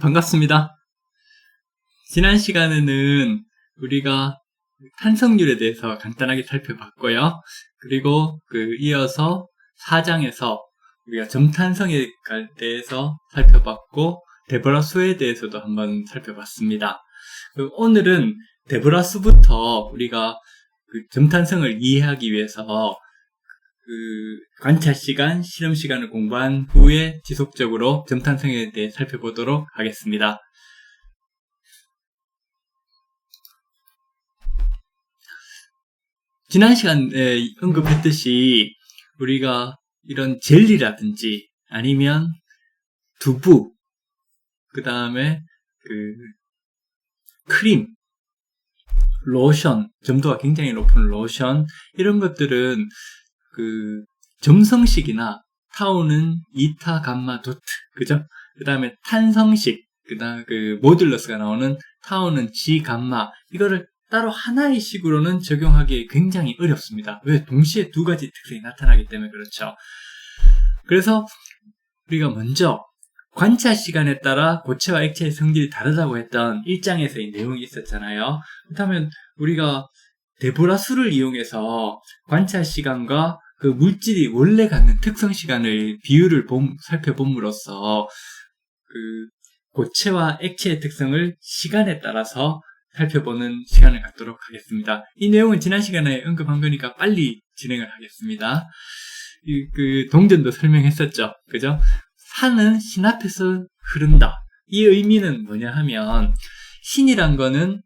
반갑습니다. 지난 시간에는 우리가 탄성률에 대해서 간단하게 살펴봤고요. 그리고 이어서 4장에서 우리가 점탄성에 대해서 살펴봤고, 데보라수에 대해서도 한번 살펴봤습니다. 오늘은 데보라수부터 우리가 점탄성을 이해하기 위해서 관찰 시간, 실험 시간을 공부한 후에 지속적으로 점탄성에 대해 살펴보도록 하겠습니다. 지난 시간에 언급했듯이 우리가 이런 젤리라든지 아니면 두부, 그 다음에 크림, 로션, 점도가 굉장히 높은 로션, 이런 것들은 점성식이나 타우는 이타, 감마, 도트, 그죠? 그 다음에 탄성식, 모듈러스가 나오는 타우는 지, 감마, 이거를 따로 하나의 식으로는 적용하기 굉장히 어렵습니다. 왜? 동시에 두 가지 특성이 나타나기 때문에 그렇죠. 그래서 우리가 먼저 관찰 시간에 따라 고체와 액체의 성질이 다르다고 했던 1장에서의 내용이 있었잖아요. 그렇다면 우리가 데보라수를 이용해서 관찰 시간과 그 물질이 원래 갖는 특성 시간을 비율을 살펴봄으로써 고체와 액체의 특성을 시간에 따라서 살펴보는 시간을 갖도록 하겠습니다. 이 내용은 지난 시간에 언급한 거니까 빨리 진행을 하겠습니다. 동전도 설명했었죠. 그죠? 산은 신 앞에서 흐른다. 이 의미는 뭐냐 하면, 신이란 거는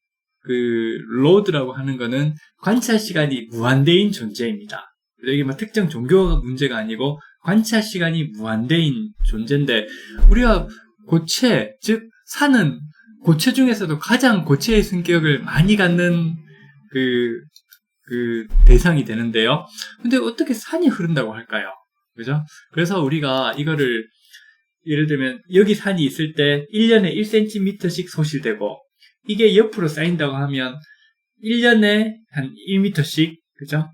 로드라고 하는 거는 관찰 시간이 무한대인 존재입니다. 여기 특정 종교가 문제가 아니고 관찰 시간이 무한대인 존재인데, 우리가 고체, 즉 산은 고체 중에서도 가장 고체의 성격을 많이 갖는 대상이 되는데요. 근데 어떻게 산이 흐른다고 할까요? 그죠? 그래서 우리가 이거를 예를 들면 여기 산이 있을 때 1년에 1cm씩 소실되고, 이게 옆으로 쌓인다고 하면 1년에 한 1m씩, 그죠?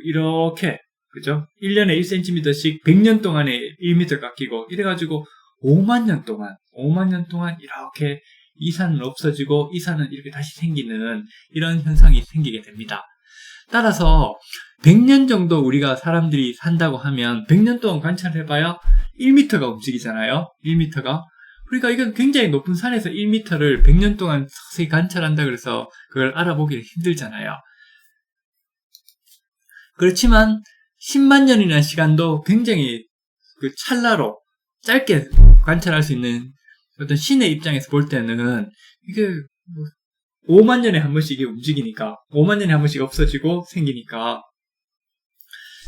이렇게, 그죠? 1년에 1cm씩 100년 동안에 1m 깎이고, 이래가지고 5만 년 동안 이렇게 이 산은 없어지고 이 산은 이렇게 다시 생기는 이런 현상이 생기게 됩니다. 따라서 100년 정도 우리가 사람들이 산다고 하면 100년 동안 관찰해봐야 1m가 움직이잖아요. 1m가. 그러니까 이건 굉장히 높은 산에서 1m를 100년 동안 서서히 관찰한다 그래서 그걸 알아보기 힘들잖아요. 그렇지만 10만 년이라는 시간도 굉장히 찰나로 짧게 관찰할 수 있는 어떤 신의 입장에서 볼 때는 이게 5만 년에 한 번씩 이게 움직이니까, 5만 년에 한 번씩 없어지고 생기니까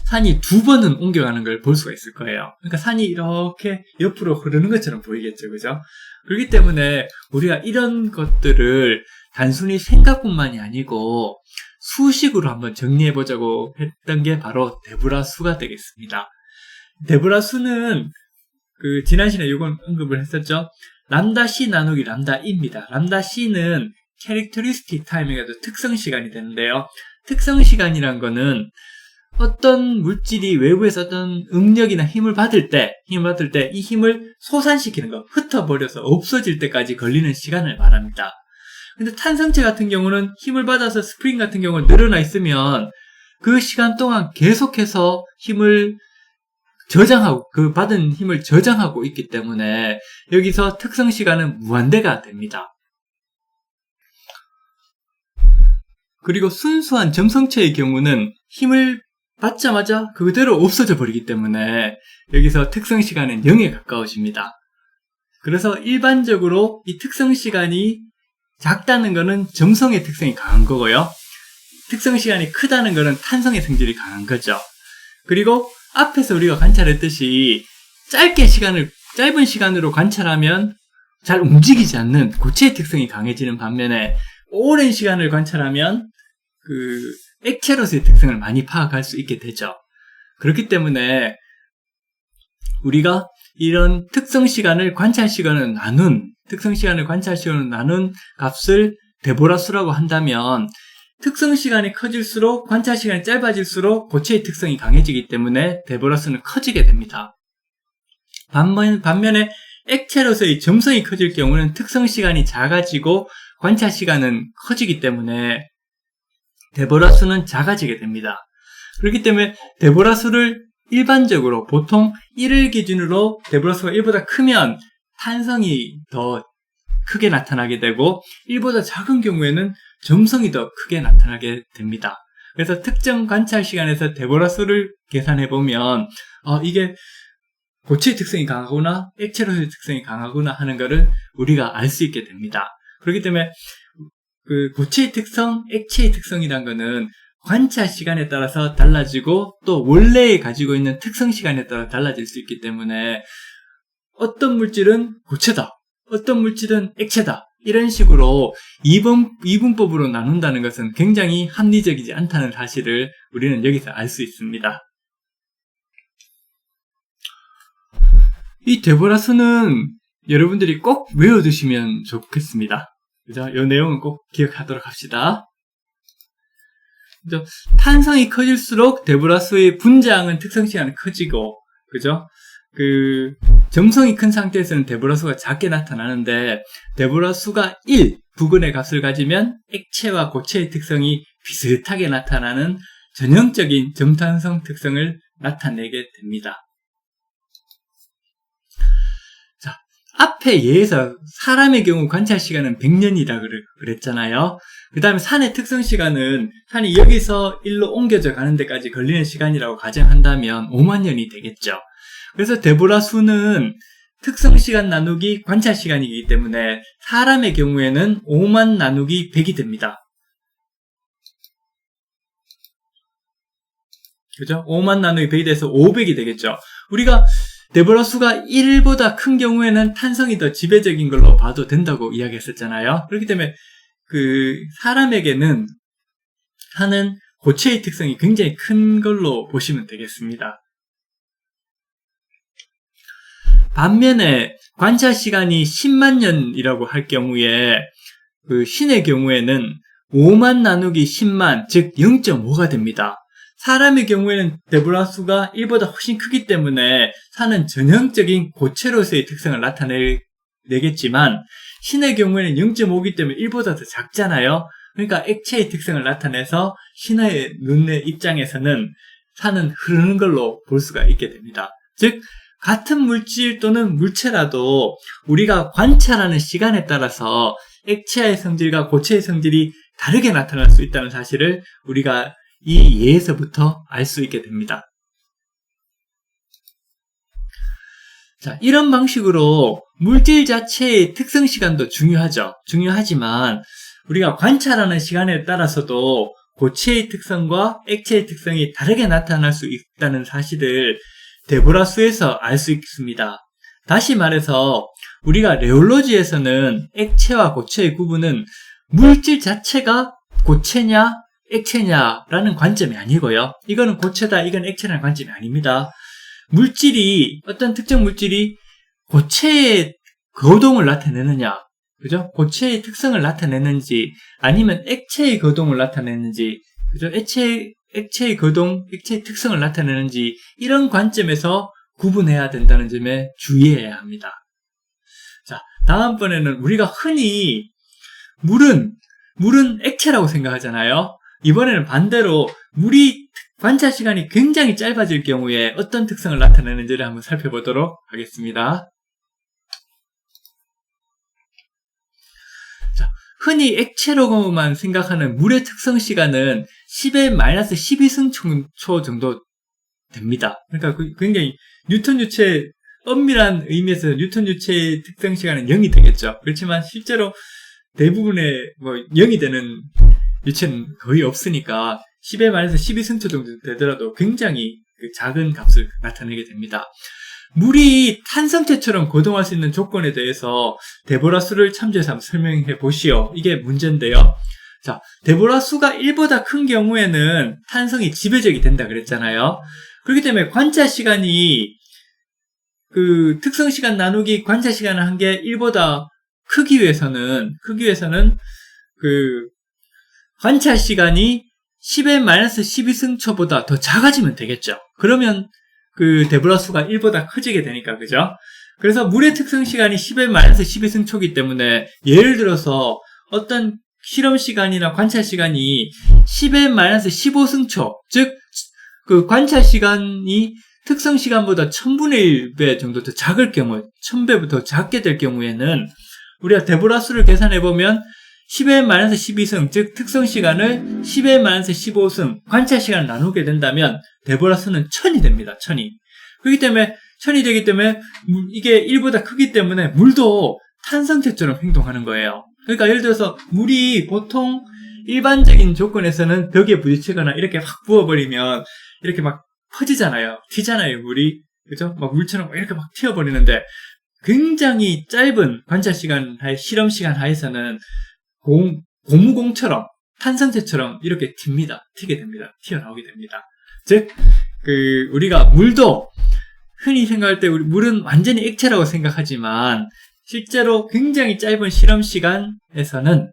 산이 두 번은 옮겨가는 걸 볼 수가 있을 거예요. 그러니까 산이 이렇게 옆으로 흐르는 것처럼 보이겠죠, 그죠? 그렇기 때문에 우리가 이런 것들을 단순히 생각뿐만이 아니고 수식으로 한번 정리해보자고 했던 게 바로 데보라수가 되겠습니다. 데보라수는 지난 시간에 이건 언급을 했었죠. 람다 C 나누기 람다 E입니다. 람다 C는 characteristic time이가 특성 시간이 되는데요. 특성 시간이란 거는 어떤 물질이 외부에서 어떤 응력이나 힘을 받을 때 이 힘을 소산시키는 거, 흩어버려서 없어질 때까지 걸리는 시간을 말합니다. 근데 탄성체 같은 경우는 힘을 받아서 스프링 같은 경우는 늘어나 있으면 그 시간 동안 계속해서 힘을 저장하고, 받은 힘을 저장하고 있기 때문에 여기서 특성 시간은 무한대가 됩니다. 그리고 순수한 점성체의 경우는 힘을 받자마자 그대로 없어져 버리기 때문에 여기서 특성 시간은 0에 가까워집니다. 그래서 일반적으로 이 특성 시간이 작다는 거는 점성의 특성이 강한 거고요. 특성 시간이 크다는 거는 탄성의 성질이 강한 거죠. 그리고 앞에서 우리가 관찰했듯이 짧은 시간으로 관찰하면 잘 움직이지 않는 고체의 특성이 강해지는 반면에 오랜 시간을 관찰하면 액체로서의 특성을 많이 파악할 수 있게 되죠. 그렇기 때문에 우리가 이런 특성 시간을 관찰 시간을 나눈 값을 데보라수라고 한다면, 특성 시간이 커질수록 관찰 시간이 짧아질수록 고체의 특성이 강해지기 때문에 데보라수는 커지게 됩니다. 반면에 액체로서의 점성이 커질 경우는 특성 시간이 작아지고 관찰 시간은 커지기 때문에 데보라 수는 작아지게 됩니다. 그렇기 때문에 데보라 수를 일반적으로 보통 1을 기준으로 데보라 수가 1보다 크면 탄성이 더 크게 나타나게 되고 1보다 작은 경우에는 점성이 더 크게 나타나게 됩니다. 그래서 특정 관찰 시간에서 데보라 수를 계산해 보면 이게 고체의 특성이 강하구나, 액체로서의 특성이 강하구나 하는 것을 우리가 알 수 있게 됩니다. 그렇기 때문에 그 고체의 특성, 액체의 특성이란 거는 관찰 시간에 따라서 달라지고 또 원래 가지고 있는 특성 시간에 따라 달라질 수 있기 때문에 어떤 물질은 고체다, 어떤 물질은 액체다, 이런 식으로 이분법으로 나눈다는 것은 굉장히 합리적이지 않다는 사실을 우리는 여기서 알 수 있습니다. 이 데보라 수는 여러분들이 꼭 외워두시면 좋겠습니다. 그죠? 이 내용은 꼭 기억하도록 합시다. 그죠? 탄성이 커질수록 데보라 수의 분자항은 특성 시간이 커지고, 그죠? 점성이 큰 상태에서는 데보라 수가 작게 나타나는데, 데보라 수가 1 부근의 값을 가지면 액체와 고체의 특성이 비슷하게 나타나는 전형적인 점탄성 특성을 나타내게 됩니다. 자, 앞에 예에서 사람의 경우 관찰 시간은 100년이라고 그랬잖아요. 그 다음에 산의 특성 시간은 산이 여기서 일로 옮겨져 가는 데까지 걸리는 시간이라고 가정한다면 5만 년이 되겠죠. 그래서 데보라 수는 특성 시간 나누기 관찰 시간이기 때문에 사람의 경우에는 5만 나누기 100이 됩니다. 그죠? 5만 나누기 100이 돼서 500이 되겠죠. 우리가 데보라 수가 1보다 큰 경우에는 탄성이 더 지배적인 걸로 봐도 된다고 이야기했었잖아요. 그렇기 때문에 사람에게는 산은 고체의 특성이 굉장히 큰 걸로 보시면 되겠습니다. 반면에 관찰 시간이 10만 년이라고 할 경우에 신의 경우에는 5만 나누기 10만, 즉 0.5가 됩니다. 사람의 경우에는 데보라 수가 1보다 훨씬 크기 때문에 산은 전형적인 고체로서의 특성을 나타내겠지만 신의 경우에는 0.5이기 때문에 1보다 더 작잖아요. 그러니까 액체의 특성을 나타내서 신의 눈의 입장에서는 산은 흐르는 걸로 볼 수가 있게 됩니다. 즉 같은 물질 또는 물체라도 우리가 관찰하는 시간에 따라서 액체의 성질과 고체의 성질이 다르게 나타날 수 있다는 사실을 우리가 이 예에서부터 알 수 있게 됩니다. 자, 이런 방식으로 물질 자체의 특성 시간도 중요하지만 우리가 관찰하는 시간에 따라서도 고체의 특성과 액체의 특성이 다르게 나타날 수 있다는 사실을 데보라 수에서 알 수 있습니다. 다시 말해서 우리가 레올로지에서는 액체와 고체의 구분은 물질 자체가 고체냐 액체냐라는 관점이 아니고요. 이거는 고체다, 이건 액체라는 관점이 아닙니다. 어떤 특정 물질이 고체의 거동을 나타내느냐, 그죠? 고체의 특성을 나타내는지, 아니면 액체의 거동을 나타내는지, 그죠? 액체의 거동, 액체의 특성을 나타내는지, 이런 관점에서 구분해야 된다는 점에 주의해야 합니다. 자, 다음번에는 우리가 흔히 물은 액체라고 생각하잖아요. 이번에는 반대로 물이 관찰 시간이 굉장히 짧아질 경우에 어떤 특성을 나타내는지를 한번 살펴보도록 하겠습니다. 자, 흔히 액체로만 생각하는 물의 특성 시간은 10의 마이너스 12승초 정도 됩니다. 그러니까 굉장히 뉴턴 유체, 엄밀한 의미에서 뉴턴 유체의 특성 시간은 0이 되겠죠. 그렇지만 실제로 대부분의 0이 되는 유체는 거의 없으니까 10의 마이너스 12승초 정도 되더라도 굉장히 작은 값을 나타내게 됩니다. 물이 탄성체처럼 거동할 수 있는 조건에 대해서 데보라 수를 참조해서 한번 설명해 보시오. 이게 문제인데요. 자, 데보라 수가 1보다 큰 경우에는 탄성이 지배적이 된다 그랬잖아요. 그렇기 때문에 관찰 시간이 특성 시간 나누기 관찰 시간을 한 게 1보다 크기 위해서는 관찰 시간이 10의 마이너스 12승초보다 더 작아지면 되겠죠. 그러면 데보라 수가 1보다 커지게 되니까, 그죠? 그래서 물의 특성 시간이 10-12승초이기 때문에 예를 들어서 어떤 실험 시간이나 관찰 시간이 10-15승초, 즉 그 관찰 시간이 특성 시간보다 1000분의 1배 정도 더 작을 경우, 1000배부터 작게 될 경우에는 우리가 데보라수를 계산해보면 10-12승, 즉 특성 시간을 10-15승, 관찰 시간을 나누게 된다면 데보라수는 1000이 됩니다. 1000이. 그렇기 때문에 1000이 되기 때문에 이게 1보다 크기 때문에 물도 탄성체처럼 행동하는 거예요. 그러니까 예를 들어서 물이 보통 일반적인 조건에서는 벽에 부딪히거나 이렇게 확 부어버리면 이렇게 막 퍼지잖아요. 튀잖아요, 물이. 그죠? 막 물처럼 이렇게 막 튀어버리는데 굉장히 짧은 관찰 시간, 실험 시간 하에서는 고무공처럼, 탄성체처럼 이렇게 튀게 됩니다. 튀어나오게 됩니다. 즉, 우리가 물도 흔히 생각할 때 물은 완전히 액체라고 생각하지만 실제로 굉장히 짧은 실험 시간에서는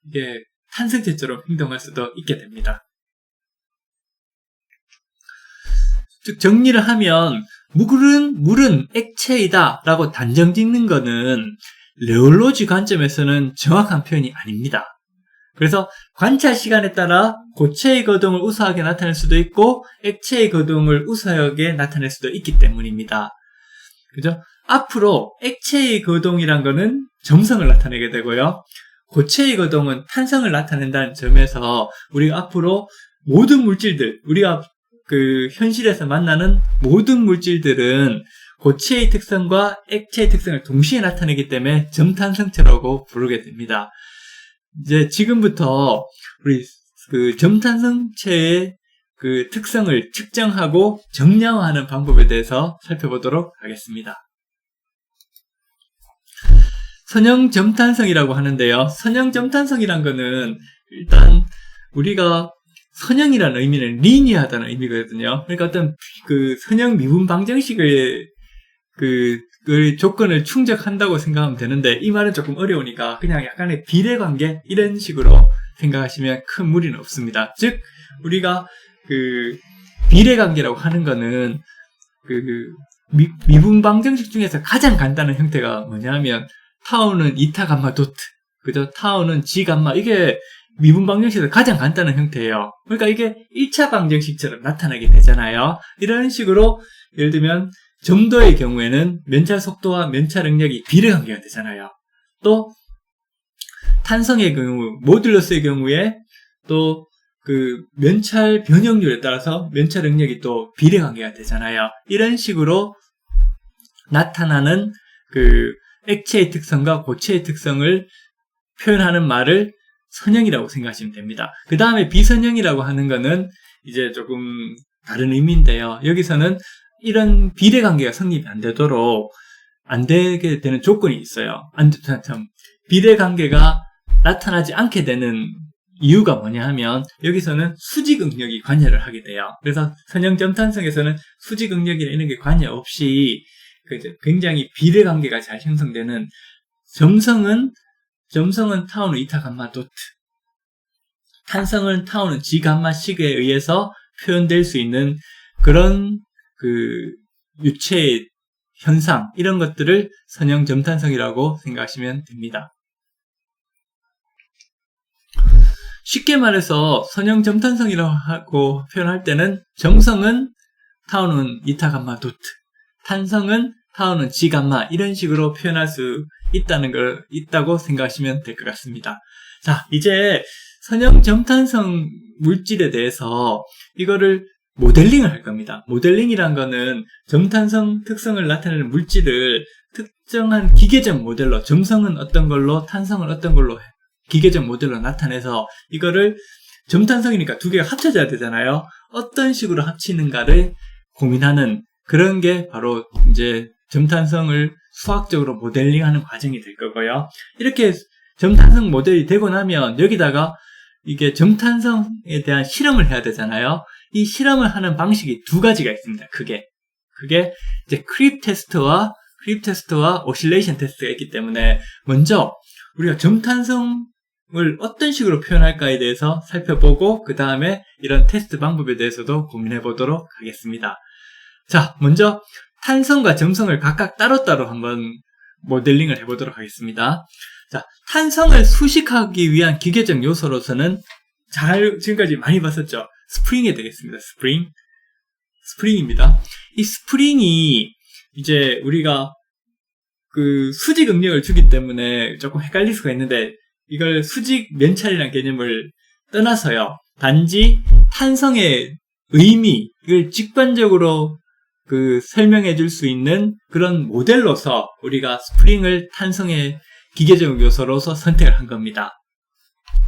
이게 탄성체처럼 행동할 수도 있게 됩니다. 즉 정리를 하면 물은 액체이다 라고 단정 짓는 거는 레올로지 관점에서는 정확한 표현이 아닙니다. 그래서 관찰 시간에 따라 고체의 거동을 우수하게 나타낼 수도 있고 액체의 거동을 우수하게 나타낼 수도 있기 때문입니다. 그죠? 앞으로 액체의 거동이란 거는 점성을 나타내게 되고요. 고체의 거동은 탄성을 나타낸다는 점에서 우리가 앞으로 모든 물질들, 우리가 현실에서 만나는 모든 물질들은 고체의 특성과 액체의 특성을 동시에 나타내기 때문에 점탄성체라고 부르게 됩니다. 이제 지금부터 우리 점탄성체의 특성을 측정하고 정량화하는 방법에 대해서 살펴보도록 하겠습니다. 선형 점탄성이라고 하는데요. 선형 점탄성이란 거는 일단 우리가 선형이라는 의미는 리니어하다는 의미거든요. 그러니까 어떤 선형 미분 방정식의 조건을 충족한다고 생각하면 되는데 이 말은 조금 어려우니까 그냥 약간의 비례관계 이런 식으로 생각하시면 큰 무리는 없습니다. 즉 우리가 비례관계라고 하는 거는 미분 방정식 중에서 가장 간단한 형태가 뭐냐면 타우는 이타 감마 도트, 그죠? 타우는 지 감마, 이게 미분 방정식에서 가장 간단한 형태예요. 그러니까 이게 1차 방정식처럼 나타나게 되잖아요. 이런 식으로 예를 들면 점도의 경우에는 면찰 속도와 면찰 능력이 비례관계가 되잖아요. 또 탄성의 경우, 모듈러스의 경우에 또 면찰 변형률에 따라서 면찰 능력이 또 비례관계가 되잖아요. 이런 식으로 나타나는 액체의 특성과 고체의 특성을 표현하는 말을 선형이라고 생각하시면 됩니다. 그 다음에 비선형이라고 하는 거는 이제 조금 다른 의미인데요. 여기서는 이런 비례관계가 성립이 안 되게 되는 조건이 있어요. 비례관계가 나타나지 않게 되는 이유가 뭐냐 하면 여기서는 수직응력이 관여를 하게 돼요. 그래서 선형점탄성에서는 수직응력이나 이런 게 관여 없이 굉장히 비례관계가 잘 형성되는 점성은 타우는 이타 감마 도트, 탄성은 타우는 지 감마 식에 의해서 표현될 수 있는 그런 유체의 현상, 이런 것들을 선형 점탄성이라고 생각하시면 됩니다. 쉽게 말해서 선형 점탄성이라고 표현할 때는 점성은 타우는 이타 감마 도트, 탄성은 타우는 지 감마, 이런 식으로 표현할 수 있다고 생각하시면 될 것 같습니다. 자, 이제 선형 점탄성 물질에 대해서 이거를 모델링을 할 겁니다. 모델링이란 거는 점탄성 특성을 나타내는 물질을 특정한 기계적 모델로, 점성은 어떤 걸로, 탄성은 어떤 걸로 기계적 모델로 나타내서 이거를 점탄성이니까 두 개가 합쳐져야 되잖아요. 어떤 식으로 합치는가를 고민하는 그런 게 바로 이제 점탄성을 수학적으로 모델링하는 과정이 될 거고요. 이렇게 점탄성 모델이 되고 나면 여기다가 이게 점탄성에 대한 실험을 해야 되잖아요. 이 실험을 하는 방식이 두 가지가 있습니다. 그게 이제 크립 테스트와 오실레이션 테스트가 있기 때문에 먼저 우리가 점탄성을 어떤 식으로 표현할까에 대해서 살펴보고 그 다음에 이런 테스트 방법에 대해서도 고민해 보도록 하겠습니다. 자, 먼저 탄성과 점성을 각각 따로따로 한번 모델링을 해보도록 하겠습니다. 자, 탄성을 수식하기 위한 기계적 요소로서는 지금까지 많이 봤었죠. 스프링이 되겠습니다. 스프링입니다. 이 스프링이 이제 우리가 그 수직 응력을 주기 때문에 조금 헷갈릴 수가 있는데, 이걸 수직 면찰이라는 개념을 떠나서요, 단지 탄성의 의미, 이걸 직관적으로 설명해 줄 수 있는 그런 모델로서 우리가 스프링을 탄성의 기계적 요소로서 선택을 한 겁니다.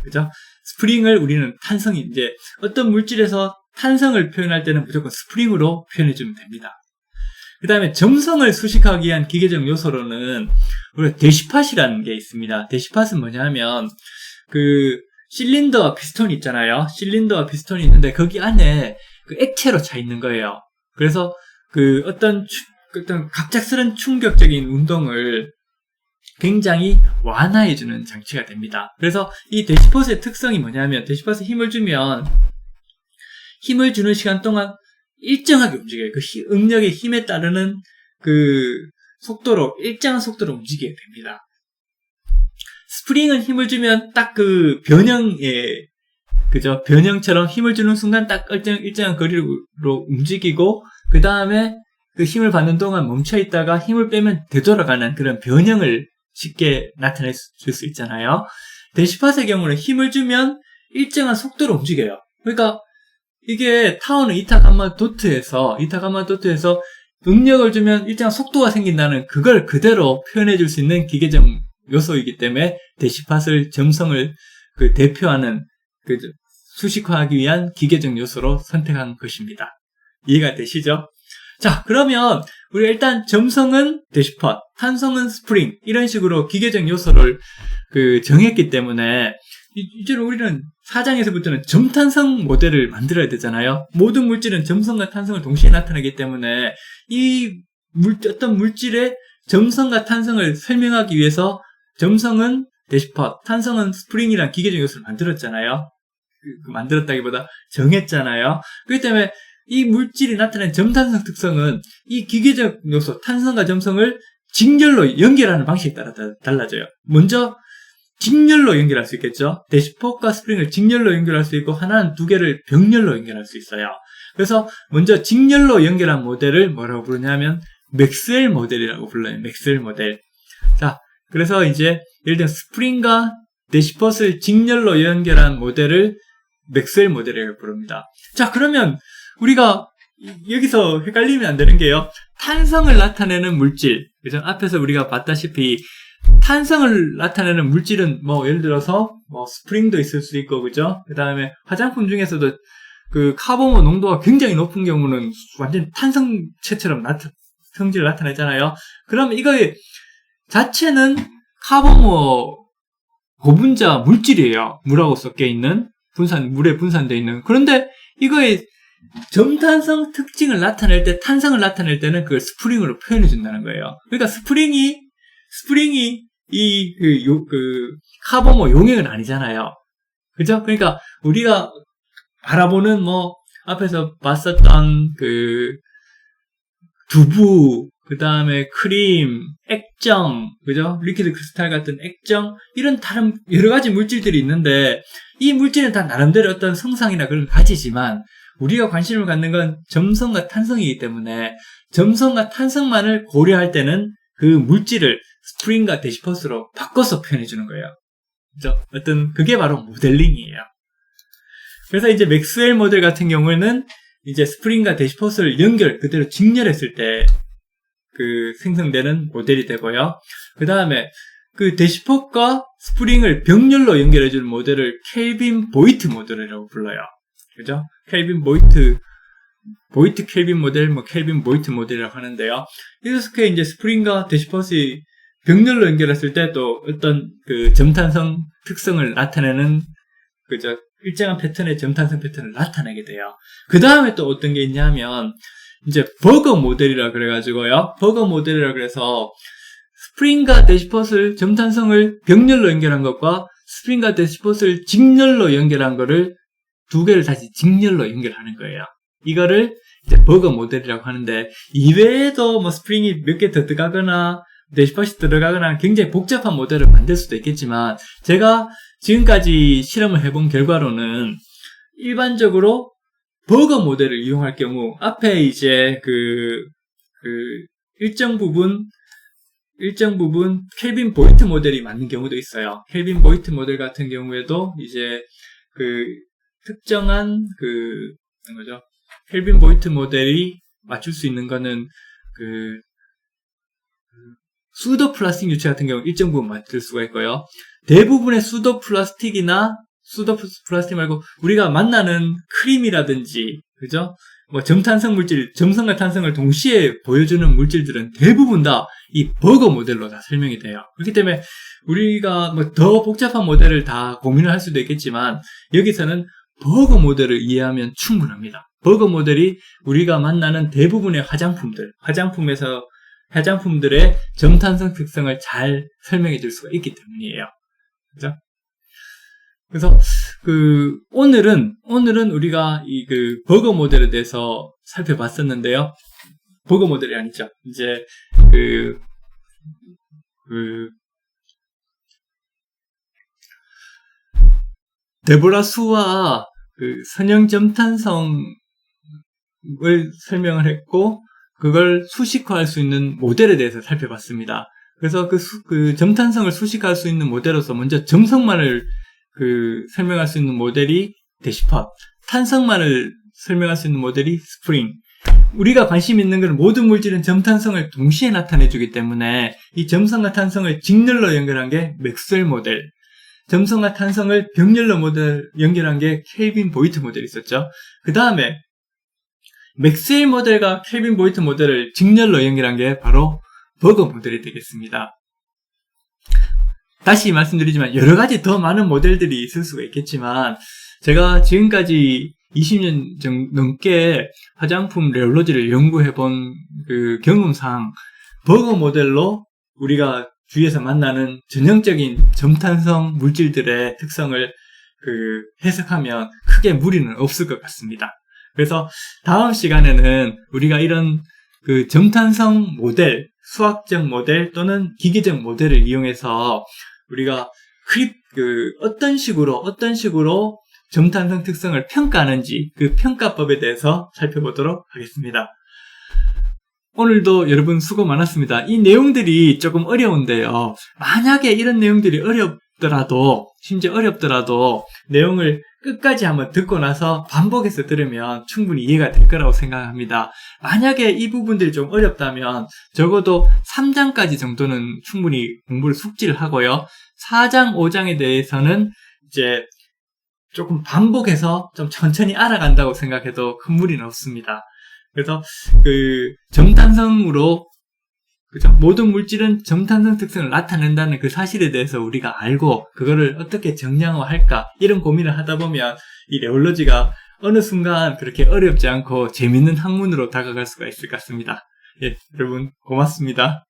그죠? 스프링을 우리는 탄성이, 이제 어떤 물질에서 탄성을 표현할 때는 무조건 스프링으로 표현해 주면 됩니다. 그 다음에 점성을 수식하기 위한 기계적 요소로는 우리가 데시팟이라는 게 있습니다. 데시팟은 뭐냐면 실린더와 피스톤이 있잖아요. 실린더와 피스톤이 있는데 거기 안에 액체로 차 있는 거예요. 그래서 어떤 갑작스런 충격적인 운동을 굉장히 완화해주는 장치가 됩니다. 그래서 이 데시팟의 특성이 뭐냐면, 데시팟에 힘을 주면 힘을 주는 시간 동안 일정하게 움직여요. 응력의 힘에 따르는 일정한 속도로 움직이게 됩니다. 스프링은 힘을 주면 딱 변형처럼 힘을 주는 순간 딱 일정한 거리로 움직이고, 그 다음에 그 힘을 받는 동안 멈춰 있다가 힘을 빼면 되돌아가는 그런 변형을 쉽게 나타낼 수 있잖아요. 데시팟의 경우는 힘을 주면 일정한 속도로 움직여요. 그러니까 이게 타오는 이타 감마 도트에서 응력을 주면 일정한 속도가 생긴다는 그걸 그대로 표현해 줄 수 있는 기계적 요소이기 때문에 데시팟을 점성을 대표하는 수식화하기 위한 기계적 요소로 선택한 것입니다. 이해가 되시죠? 자, 그러면 우리가 일단 점성은 데시팟, 탄성은 스프링, 이런 식으로 기계적 요소를 정했기 때문에 이제는 우리는 4장에서부터는 점탄성 모델을 만들어야 되잖아요. 모든 물질은 점성과 탄성을 동시에 나타내기 때문에 어떤 물질의 점성과 탄성을 설명하기 위해서 점성은 데시팟, 탄성은 스프링이라는 기계적 요소를 만들었잖아요. 만들었다기보다 정했잖아요. 그렇기 때문에 이 물질이 나타낸 점탄성 특성은 이 기계적 요소, 탄성과 점성을 직렬로 연결하는 방식에 따라 달라져요. 먼저 직렬로 연결할 수 있겠죠. 데시팟과 스프링을 직렬로 연결할 수 있고, 하나는 두 개를 병렬로 연결할 수 있어요. 그래서 먼저 직렬로 연결한 모델을 뭐라고 부르냐면 맥스웰 모델이라고 불러요. 맥스웰 모델. 자, 그래서 이제 예를 들면 스프링과 데시팟을 직렬로 연결한 모델을 맥스웰 모델이라고 부릅니다. 자, 그러면 우리가 여기서 헷갈리면 안 되는 게요, 탄성을 나타내는 물질, 그죠? 앞에서 우리가 봤다시피 탄성을 나타내는 물질은 예를 들어서 스프링도 있을 수 있고, 그죠? 그 다음에 화장품 중에서도 카보모 농도가 굉장히 높은 경우는 완전 탄성체처럼 성질을 나타내잖아요. 그러면 이거의 자체는 카보모 고분자 물질이에요. 물하고 섞여 있는 물에 분산되어 있는. 그런데 이거의 점탄성 특징을 나타낼 때, 탄성을 나타낼 때는 그걸 스프링으로 표현해 준다는 거예요. 그러니까 스프링이 카보모 용액은 아니잖아요. 그죠? 그러니까 우리가 바라보는 앞에서 봤었던 두부, 그 다음에 크림, 액정, 그죠? 리퀴드 크리스탈 같은 액정, 이런 다른 여러 가지 물질들이 있는데, 이 물질은 다 나름대로 어떤 성상이나 그런 걸 가지지만, 우리가 관심을 갖는 건 점성과 탄성이기 때문에, 점성과 탄성만을 고려할 때는 그 물질을 스프링과 데시팟으로 바꿔서 표현해주는 거예요. 그죠? 그게 바로 모델링이에요. 그래서 이제 맥스웰 모델 같은 경우에는 이제 스프링과 데시팟을 그대로 직렬했을 때 생성되는 모델이 되고요. 그 다음에 데시팟과 스프링을 병렬로 연결해주는 모델을 켈빈 보이트 모델이라고 불러요. 그죠? 켈빈 보이트 켈빈 모델, 켈빈 보이트 모델이라고 하는데요. 이렇게 이제 스프링과 데시팟이 병렬로 연결했을 때 또 어떤 점탄성 특성을 나타내는, 그죠? 일정한 패턴의 점탄성 패턴을 나타내게 돼요. 그 다음에 또 어떤 게 있냐면, 이제 버거 모델이라 그래가지고요. 버거 모델이라 그래서 스프링과 데시팟을 점탄성을 병렬로 연결한 것과 스프링과 데시팟을 직렬로 연결한 거를 두 개를 다시 직렬로 연결하는 거예요. 이거를 이제 버거 모델이라고 하는데, 이외에도 뭐 스프링이 몇 개 더 들어가거나 데시팟이 들어가거나 굉장히 복잡한 모델을 만들 수도 있겠지만, 제가 지금까지 실험을 해본 결과로는 일반적으로 버거 모델을 이용할 경우 앞에 이제 일정 부분 켈빈 보이트 모델이 맞는 경우도 있어요. 켈빈 보이트 모델 같은 경우에도 이제 특정한 뭐죠? 켈빈 보이트 모델이 맞출 수 있는 거는 수도 플라스틱 유체 같은 경우 일정 부분 맞출 수가 있고요. 대부분의 수도 플라스틱이나 수도 플라스틱 말고 우리가 만나는 크림이라든지, 그죠? 뭐 점탄성 물질, 점성과 탄성을 동시에 보여주는 물질들은 대부분 다 이 버거 모델로 다 설명이 돼요. 그렇기 때문에 우리가 뭐 더 복잡한 모델을 다 고민을 할 수도 있겠지만, 여기서는 버거 모델을 이해하면 충분합니다. 버거 모델이 우리가 만나는 대부분의 화장품들의 점탄성 특성을 잘 설명해 줄 수가 있기 때문이에요. 그죠? 그래서 오늘은 우리가 버거 모델에 대해서 살펴봤었는데요. 버거 모델이 아니죠. 이제 데보라 수와 선형 점탄성을 설명을 했고, 그걸 수식화할 수 있는 모델에 대해서 살펴봤습니다. 그래서 점탄성을 수식화할 수 있는 모델로서 먼저 점성만을 설명할 수 있는 모델이 데시팟, 탄성만을 설명할 수 있는 모델이 스프링. 우리가 관심 있는 건 모든 물질은 점탄성을 동시에 나타내주기 때문에 이 점성과 탄성을 직렬로 연결한 게 맥스웰 모델, 점성과 탄성을 병렬로 연결한 게 켈빈 보이트 모델이 있었죠. 그 다음에 맥스웰 모델과 켈빈 보이트 모델을 직렬로 연결한 게 바로 버거 모델이 되겠습니다. 다시 말씀드리지만 여러 가지 더 많은 모델들이 있을 수가 있겠지만, 제가 지금까지 20년 넘게 화장품 레올로지를 연구해본 경험상 버거 모델로 우리가 주위에서 만나는 전형적인 점탄성 물질들의 특성을 해석하면 크게 무리는 없을 것 같습니다. 그래서 다음 시간에는 우리가 이런 점탄성 모델, 수학적 모델 또는 기계적 모델을 이용해서 우리가 어떤 식으로 점탄성 특성을 평가하는지 그 평가법에 대해서 살펴보도록 하겠습니다. 오늘도 여러분 수고 많았습니다. 이 내용들이 조금 어려운데요. 만약에 이런 내용들이 심지어 어렵더라도 내용을 끝까지 한번 듣고 나서 반복해서 들으면 충분히 이해가 될 거라고 생각합니다. 만약에 이 부분들이 좀 어렵다면 적어도 3장까지 정도는 충분히 공부를 숙지를 하고요. 4장, 5장에 대해서는 이제 조금 반복해서 좀 천천히 알아간다고 생각해도 큰 무리는 없습니다. 그래서 점탄성으로, 그죠? 모든 물질은 점탄성 특성을 나타낸다는 그 사실에 대해서 우리가 알고 그거를 어떻게 정량화할까, 이런 고민을 하다 보면 이 레올로지가 어느 순간 그렇게 어렵지 않고 재밌는 학문으로 다가갈 수가 있을 것 같습니다. 예, 여러분 고맙습니다.